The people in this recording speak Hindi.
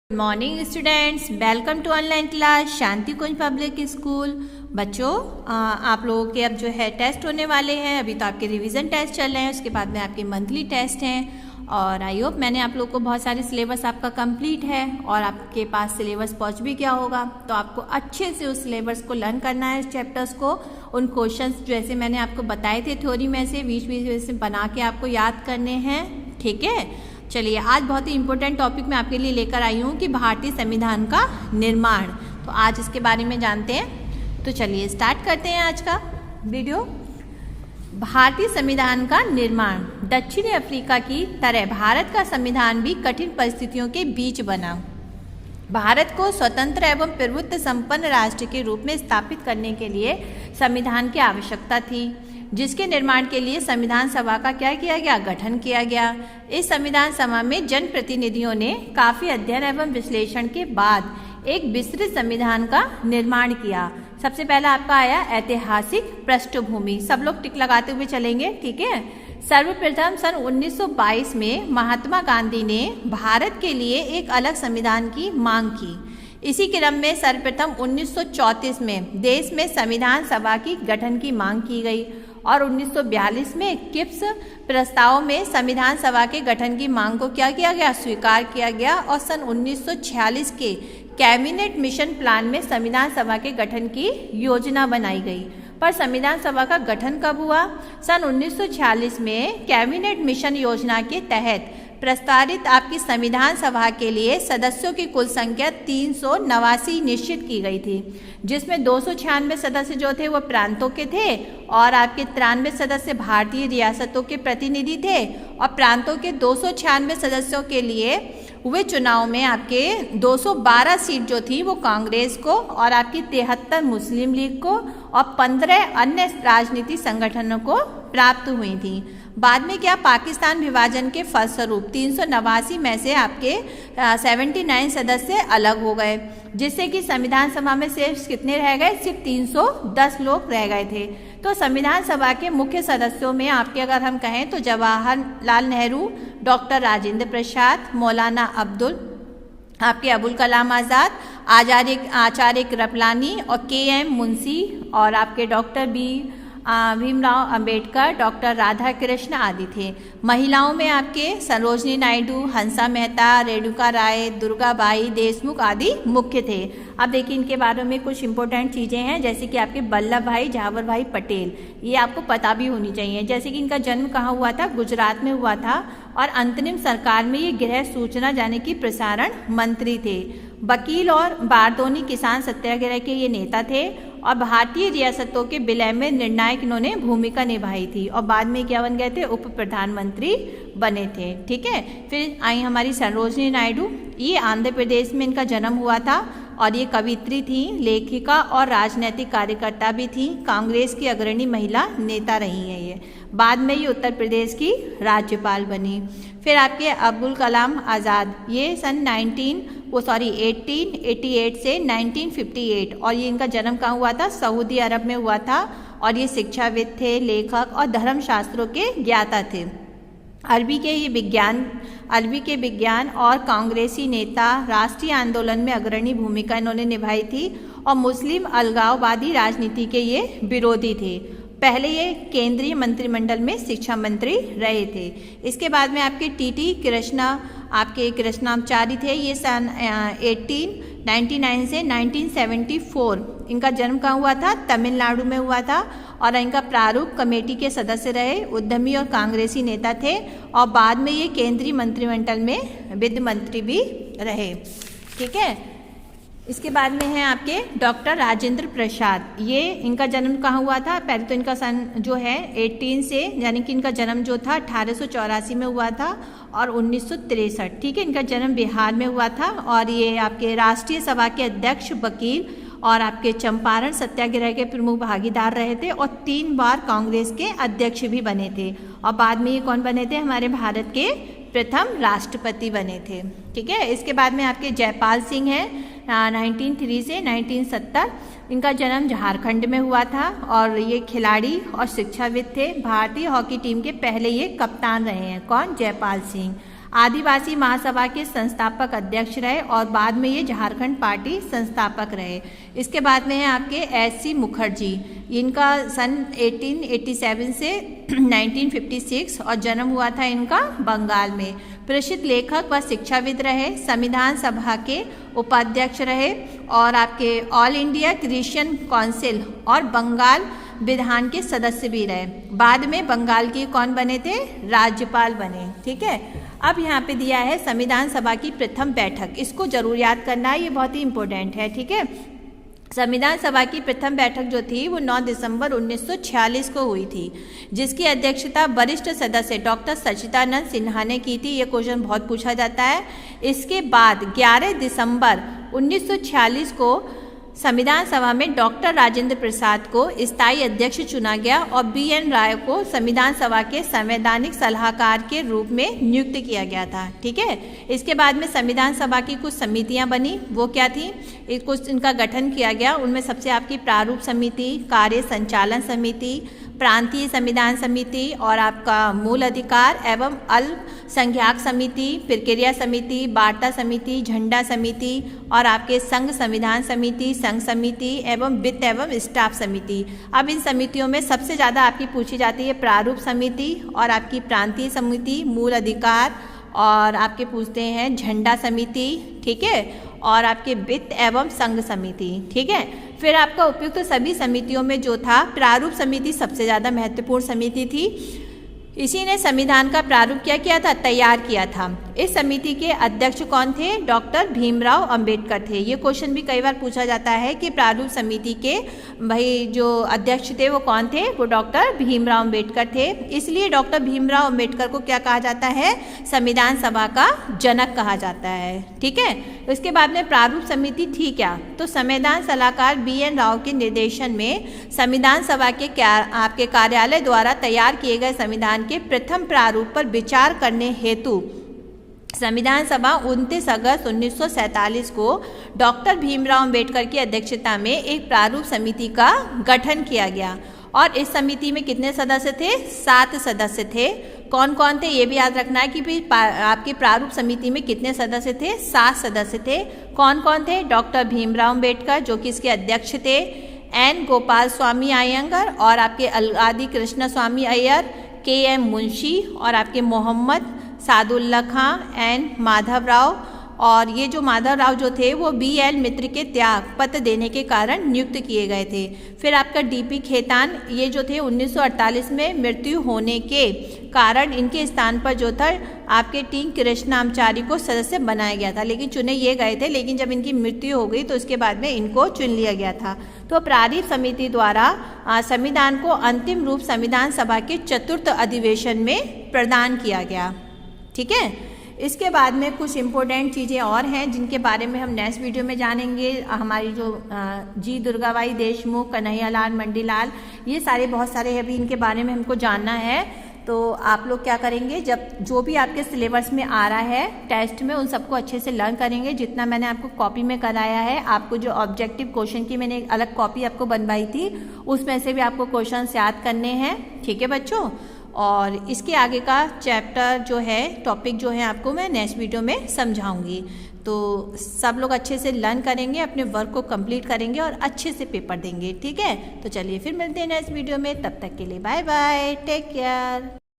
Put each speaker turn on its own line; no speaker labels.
Good morning students, welcome to online class Shanti Kunj public school. बच्चों, आप लोगों के अब जो है टेस्ट होने वाले हैं। अभी तो आपके रिवीजन टेस्ट चल रहे हैं, उसके बाद में आपके मंथली टेस्ट हैं। और आई होप मैंने आप लोगों को बहुत सारे सिलेबस आपका कंप्लीट है और आपके पास सिलेबस पहुंच भी गया होगा। तो आपको अच्छे से उस सिलेबस को लर्न करना है, इस चैप्टर्स को, उन क्वेश्चंस जैसे मैंने आपको बताए थे थ्योरी में से बीच बीच में बना के आपको याद करने हैं। ठीक है, चलिए आज बहुत ही इंपॉर्टेंट टॉपिक मैं आपके लिए लेकर आई हूँ कि भारतीय संविधान का निर्माण। तो आज इसके बारे में जानते हैं। तो चलिए स्टार्ट करते हैं आज का वीडियो। भारतीय संविधान का निर्माण। दक्षिणी अफ्रीका की तरह भारत का संविधान भी कठिन परिस्थितियों के बीच बना। भारत को स्वतंत्र एवं प्रभुत्व संपन्न राष्ट्र के रूप में स्थापित करने के लिए संविधान की आवश्यकता थी, जिसके निर्माण के लिए संविधान सभा का क्या किया गया, गठन किया गया। इस संविधान सभा में जनप्रतिनिधियों ने काफी अध्ययन एवं विश्लेषण के बाद एक विस्तृत संविधान का निर्माण किया। सबसे पहला आपका आया ऐतिहासिक पृष्ठभूमि। सब लोग टिक लगाते हुए चलेंगे, ठीक है। सर्वप्रथम सन 1922 में महात्मा गांधी ने भारत के लिए एक अलग संविधान की मांग की। इसी क्रम में सर्वप्रथम 1934 में देश में संविधान सभा की गठन की मांग की गई और 1942 में किप्स प्रस्ताव में संविधान सभा के गठन की मांग को क्या किया गया, स्वीकार किया गया। और सन 1946 के कैबिनेट मिशन प्लान में संविधान सभा के गठन की योजना बनाई गई। पर संविधान सभा का गठन कब हुआ? सन 1946 में कैबिनेट मिशन योजना के तहत प्रस्तावित आपकी संविधान सभा के लिए सदस्यों की कुल संख्या 389 निश्चित की गई थी, जिसमें 296 सदस्य जो थे वो प्रांतों के थे और आपके 93 सदस्य भारतीय रियासतों के प्रतिनिधि थे। और प्रांतों के 296 सदस्यों के लिए हुए चुनाव में आपके 212 सीट जो थी वो कांग्रेस को और आपकी 73 मुस्लिम लीग को और 15 अन्य राजनीतिक संगठनों को प्राप्त हुई थी। बाद में क्या, पाकिस्तान विभाजन के फलस्वरूप 389 में से आपके 79 सदस्य अलग हो गए, जिससे कि संविधान सभा में सिर्फ कितने रह गए, सिर्फ 310 लोग रह गए थे। तो संविधान सभा के मुख्य सदस्यों में आपके अगर हम कहें तो जवाहरलाल नेहरू, डॉक्टर राजेंद्र प्रसाद, मौलाना अबुल कलाम आज़ाद, आचार्य कृपलानी और KM मुंशी और आपके डॉक्टर भीमराव अंबेडकर, डॉक्टर राधा कृष्ण आदि थे। महिलाओं में आपके सरोजनी नायडू, हंसा मेहता, रेणुका राय, दुर्गाबाई देशमुख आदि मुख्य थे। अब देखिए इनके बारे में कुछ इंपॉर्टेंट चीज़ें हैं, जैसे कि आपके वल्लभ भाई झावर भाई पटेल, ये आपको पता भी होनी चाहिए। जैसे कि इनका जन्म कहाँ हुआ था, गुजरात में हुआ था और अंतरिम सरकार में ये गृह सूचना यानी कि प्रसारण मंत्री थे। वकील और बारदोनी किसान सत्याग्रह के ये नेता थे और भारतीय रियासतों के विलय में निर्णायक इन्होंने भूमिका निभाई थी और बाद में क्या बन गए थे, उप प्रधानमंत्री बने थे। ठीक है, फिर आई हमारी सरोजनी नायडू, ये आंध्र प्रदेश में इनका जन्म हुआ था और ये कवित्री थी, लेखिका और राजनैतिक कार्यकर्ता भी थी। कांग्रेस की अग्रणी महिला नेता रही हैं ये। बाद में ये उत्तर प्रदेश की राज्यपाल बनी। फिर आपके अब्दुल कलाम आज़ाद, ये सन 1888 से 1958 और ये इनका जन्म कहाँ हुआ था, सऊदी अरब में हुआ था और ये शिक्षाविद थे, लेखक और धर्मशास्त्रों के ज्ञाता थे। अरबी के विज्ञान और कांग्रेसी नेता, राष्ट्रीय आंदोलन में अग्रणी भूमिका इन्होंने निभाई थी और मुस्लिम अलगाववादी राजनीति के ये विरोधी थे। पहले ये केंद्रीय मंत्रिमंडल में शिक्षा मंत्री रहे थे। इसके बाद में आपके TT कृष्णाचारी थे, ये सन 1899 से 1974 इनका जन्म कहाँ हुआ था, तमिलनाडु में हुआ था और इनका प्रारूप कमेटी के सदस्य रहे, उद्यमी और कांग्रेसी नेता थे और बाद में ये केंद्रीय मंत्रिमंडल में वित्त मंत्री भी रहे। ठीक है, इसके बाद में है आपके डॉक्टर राजेंद्र प्रसाद, ये इनका जन्म कहाँ हुआ था, पहले तो इनका सन जो है 18 से यानी कि इनका जन्म जो था 1884 में हुआ था और 1963, ठीक है, इनका जन्म बिहार में हुआ था और ये आपके राष्ट्रीय सभा के अध्यक्ष, वकील और आपके चंपारण सत्याग्रह के प्रमुख भागीदार रहे थे और 3 बार कांग्रेस के अध्यक्ष भी बने थे और बाद में ये कौन बने थे, हमारे भारत के प्रथम राष्ट्रपति बने थे। ठीक है, इसके बाद में आपके जयपाल सिंह हैं 1903 से 1970, इनका जन्म झारखंड में हुआ था और ये खिलाड़ी और शिक्षाविद थे। भारतीय हॉकी टीम के पहले ये कप्तान रहे हैं, कौन, जयपाल सिंह। आदिवासी महासभा के संस्थापक अध्यक्ष रहे और बाद में ये झारखंड पार्टी संस्थापक रहे। इसके बाद में है आपके SC मुखर्जी, इनका सन 1887 से 1956 और जन्म हुआ था इनका बंगाल में। प्रसिद्ध लेखक व शिक्षाविद रहे, संविधान सभा के उपाध्यक्ष रहे और आपके ऑल इंडिया क्रिश्चियन काउंसिल और बंगाल विधान के सदस्य भी रहे। बाद में बंगाल के कौन बने थे? राज्यपाल बने। ठीक है, अब यहाँ पे दिया है संविधान सभा की प्रथम बैठक, इसको जरूर याद करना है, ये बहुत ही इंपॉर्टेंट है। ठीक है, संविधान सभा की प्रथम बैठक जो थी वो 9 दिसंबर 1946 को हुई थी, जिसकी अध्यक्षता वरिष्ठ सदस्य डॉक्टर सच्चिदानंद सिन्हा ने की थी। ये क्वेश्चन बहुत पूछा जाता है। इसके बाद 11 दिसंबर 1946 को संविधान सभा में डॉक्टर राजेंद्र प्रसाद को स्थायी अध्यक्ष चुना गया और BN राय को संविधान सभा के संवैधानिक सलाहकार के रूप में नियुक्त किया गया था। ठीक है, इसके बाद में संविधान सभा की कुछ समितियां बनी, वो क्या थी? कुछ इनका गठन किया गया, उनमें सबसे आपकी प्रारूप समिति, कार्य संचालन समिति, प्रांतीय संविधान समिति और आपका मूल अधिकार एवं अल्पसंख्यक समिति, प्रक्रिया समिति, वार्ता समिति, झंडा समिति और आपके संघ संविधान समिति, संघ समिति एवं वित्त एवं स्टाफ समिति। अब इन समितियों में सबसे ज़्यादा आपकी पूछी जाती है प्रारूप समिति और आपकी प्रांतीय समिति, मूल अधिकार और आपके पूछते हैं झंडा समिति। ठीक है, और आपके वित्त एवं संघ समिति। ठीक है, फिर आपका उपयुक्त सभी समितियों में जो था प्रारूप समिति सबसे ज़्यादा महत्वपूर्ण समिति थी। इसी ने संविधान का प्रारूप क्या किया था? तैयार किया था। इस समिति के अध्यक्ष कौन थे? डॉक्टर भीमराव अंबेडकर थे। ये क्वेश्चन भी कई बार पूछा जाता है कि प्रारूप समिति के भाई जो अध्यक्ष थे वो कौन थे? वो डॉक्टर भीमराव अंबेडकर थे। इसलिए डॉक्टर भीमराव अंबेडकर को क्या कहा जाता है? संविधान सभा का जनक कहा जाता है। ठीक है, इसके बाद में प्रारूप समिति थी क्या? तो संविधान सलाहकार BN राव के निर्देशन में संविधान सभा के आपके कार्यालय द्वारा तैयार किए गए संविधान के प्रथम प्रारूप पर विचार करने हेतु संविधान सभा 29 अगस्त 1947 को डॉक्टर भीमराव अंबेडकर की अध्यक्षता में एक प्रारूप समिति का गठन किया गया और इस समिति में कितने सदस्य थे? 7 सदस्य थे। कौन कौन थे ये भी याद रखना है कि फिर आपकी प्रारूप समिति में कितने सदस्य थे? 7 सदस्य थे। कौन कौन थे? डॉक्टर भीमराव अंबेडकर जो कि इसके अध्यक्ष थे, N गोपाल स्वामी अयंगर और आपके अल्लादी कृष्ण स्वामी अय्यर, KM मुंशी और आपके मोहम्मद सादुल्ला खां, N माधव राव। और ये जो माधव राव जो थे वो BL मित्र के त्याग पत्र देने के कारण नियुक्त किए गए थे। फिर आपका DP खेतान, ये जो थे 1948 में मृत्यु होने के कारण इनके स्थान पर जो था आपके T कृष्णाचारी को सदस्य बनाया गया था, लेकिन चुने ये गए थे, लेकिन जब इनकी मृत्यु हो गई तो उसके बाद में इनको चुन लिया गया था। तो प्रारूप समिति द्वारा संविधान को अंतिम रूप संविधान सभा के चतुर्थ अधिवेशन में प्रदान किया गया। ठीक है, इसके बाद में कुछ इम्पोर्टेंट चीज़ें और हैं जिनके बारे में हम नेक्स्ट वीडियो में जानेंगे। हमारी जो जी दुर्गाबाई देशमुख, कन्हैयालाल मंडीलाल, ये सारे बहुत सारे अभी इनके बारे में हमको जानना है। तो आप लोग क्या करेंगे, जब जो भी आपके सिलेबस में आ रहा है टेस्ट में, उन सबको अच्छे से लर्न करेंगे। जितना मैंने आपको कॉपी में कराया है, आपको जो ऑब्जेक्टिव क्वेश्चन की मैंने एक अलग कॉपी आपको बनवाई थी, उसमें से भी आपको क्वेश्चन याद करने हैं। ठीक है बच्चों, और इसके आगे का चैप्टर जो है, टॉपिक जो है, आपको मैं नेक्स्ट वीडियो में समझाऊंगी। तो सब लोग अच्छे से लर्न करेंगे, अपने वर्क को कंप्लीट करेंगे और अच्छे से पेपर देंगे। ठीक है, तो चलिए फिर मिलते हैं नेक्स्ट वीडियो में। तब तक के लिए बाय बाय, टेक केयर।